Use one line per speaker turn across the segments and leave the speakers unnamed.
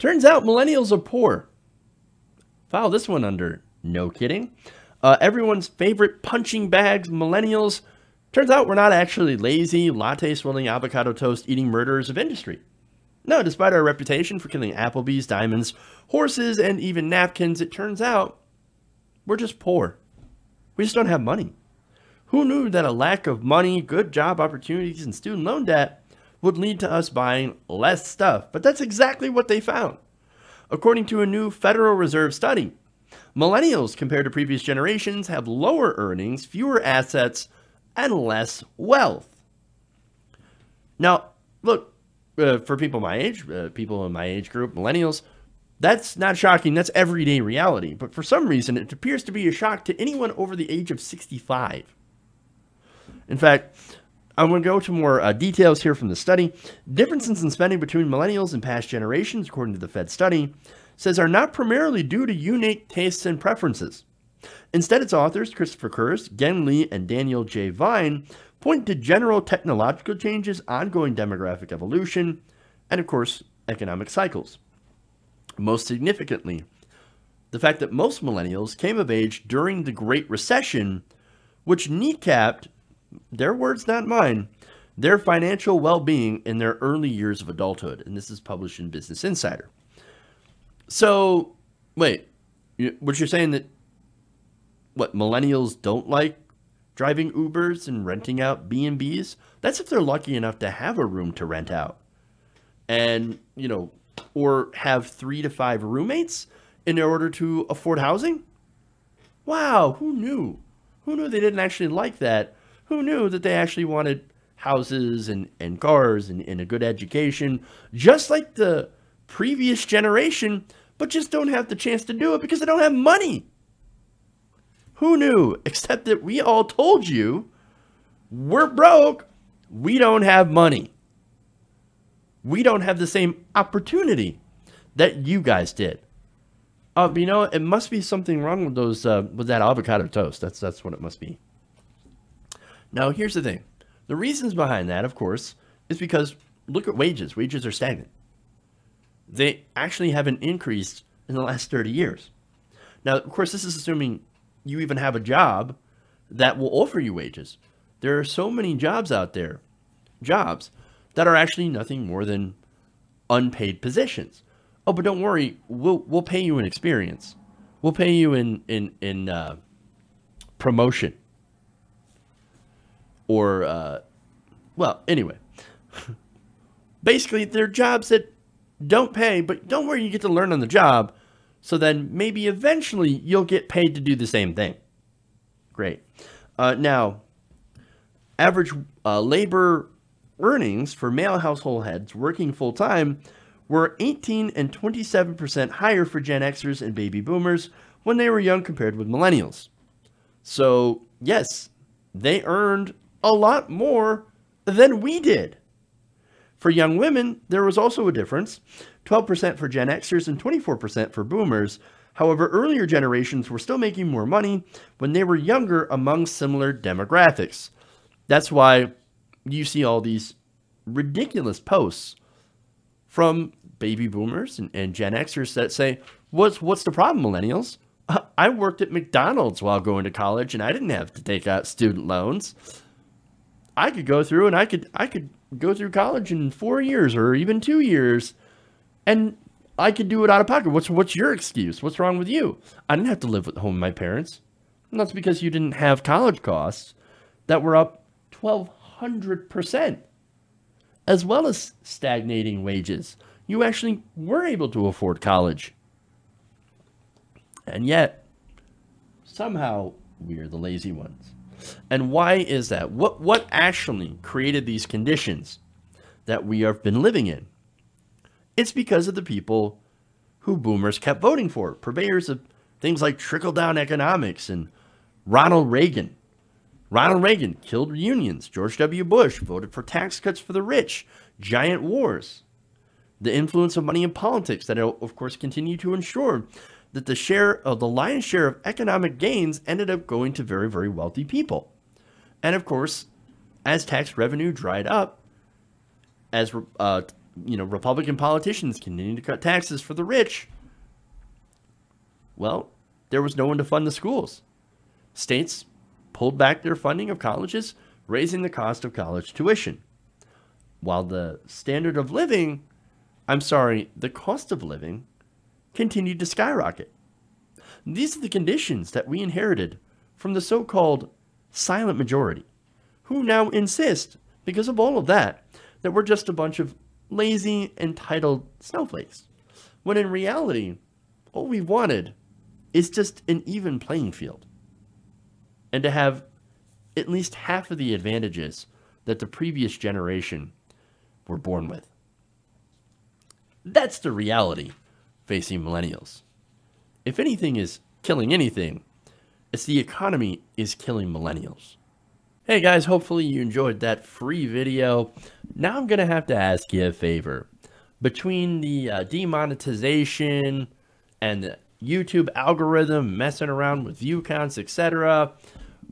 Turns out millennials are poor. File this one under no kidding. Everyone's favorite punching bags, millennials. Turns out we're not actually lazy, latte-swirling, avocado toast eating murderers of industry. No, despite our reputation for killing Applebee's, diamonds, horses, and even napkins, it turns out we're just poor. We just don't have money. Who knew that a lack of money, good job opportunities, and student loan debt would lead to us buying less stuff? But that's exactly what they found. According to a new Federal Reserve study, millennials compared to previous generations have lower earnings, fewer assets, and less wealth. Now, look, for people my age, people in my age group, millennials, that's not shocking. That's everyday reality. But for some reason, it appears to be a shock to anyone over the age of 65. In fact, I'm going to go to more details here from the study. Differences in spending between millennials and past generations, according to the Fed study, says are not primarily due to unique tastes and preferences. Instead, its authors, Christopher Kurz, Gen Lee, and Daniel J. Vine, point to general technological changes, ongoing demographic evolution, and of course, economic cycles. Most significantly, the fact that most millennials came of age during the Great Recession, which kneecapped, their words not mine, their financial well-being in their early years of adulthood. And this is published in Business Insider. So, wait, what you're saying that, what, millennials don't like driving Ubers and renting out B&Bs? That's if they're lucky enough to have a room to rent out. And, you know, or have 3 to 5 roommates in order to afford housing? Wow, who knew? Who knew they didn't actually like that? Who knew that they actually wanted houses and cars and a good education, just like the previous generation, but just don't have the chance to do it because they don't have money? Who knew? Except that we all told you we're broke. We don't have money. We don't have the same opportunity that you guys did. You know, it must be something wrong with those with that avocado toast. That's what it must be. Now, here's the thing. The reasons behind that, of course, is because look at wages. Wages are stagnant. They actually haven't increased in the last 30 years. Now, of course, this is assuming you even have a job that will offer you wages. There are so many jobs out there, jobs that are actually nothing more than unpaid positions. Oh, but don't worry, we'll pay you in experience. We'll pay you in promotion. Or, well, anyway. Basically, they're jobs that don't pay, but don't worry, you get to learn on the job. So then maybe eventually you'll get paid to do the same thing. Great. Now, average labor earnings for male household heads working full-time were 18 and 27% higher for Gen Xers and baby boomers when they were young compared with millennials. So, yes, they earned a lot more than we did. For young women, there was also a difference, 12% for Gen Xers and 24% for boomers. However, earlier generations were still making more money when they were younger among similar demographics. That's why you see all these ridiculous posts from baby boomers and Gen Xers that say, what's the problem, millennials? I worked at McDonald's while going to college and I didn't have to take out student loans. I could go through and I could go through college in 4 years or even 2 years and I could do it out of pocket. What's your excuse? What's wrong with you? I didn't have to live at home with my parents. And that's because you didn't have college costs that were up 1,200%, as well as stagnating wages. You actually were able to afford college. And yet, somehow, we're the lazy ones. And why is that? What actually created these conditions that we have been living in? It's because of the people who boomers kept voting for, purveyors of things like trickle-down economics and Ronald Reagan. Ronald Reagan killed unions. George W. Bush voted for tax cuts for the rich, giant wars. The influence of money in politics that, of course, continue to ensure that the lion's share of economic gains ended up going to very, very wealthy people. And of course, as tax revenue dried up, as Republican politicians continue to cut taxes for the rich. Well, there was no one to fund the schools. States pulled back their funding of colleges, raising the cost of college tuition. While the standard of living, the cost of living continued to skyrocket. These are the conditions that we inherited from the so-called silent majority, who now insist, because of all of that, that we're just a bunch of lazy, entitled snowflakes. When in reality, all we wanted is just an even playing field. And to have at least half of the advantages that the previous generation were born with. That's the reality facing millennials. If anything is killing anything, it's the economy is killing millennials. Hey guys, hopefully you enjoyed that free video. Now I'm going to have to ask you a favor. Between the demonetization and the YouTube algorithm messing around with view counts, etc.,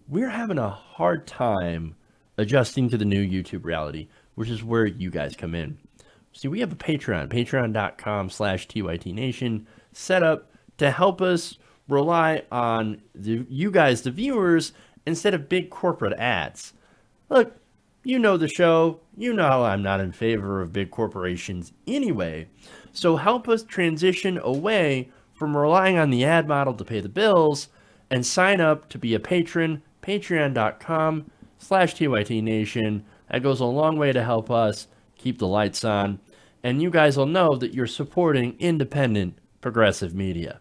we're having a hard time adjusting to the new YouTube reality, which is where you guys come in. See, we have a Patreon, patreon.com/TYTNation, set up to help us rely on you guys, the viewers, instead of big corporate ads. Look, you know the show. You know how I'm not in favor of big corporations anyway. So help us transition away from relying on the ad model to pay the bills and sign up to be a patron, patreon.com/TYTNation. That goes a long way to help us keep the lights on. And you guys will know that you're supporting independent progressive media.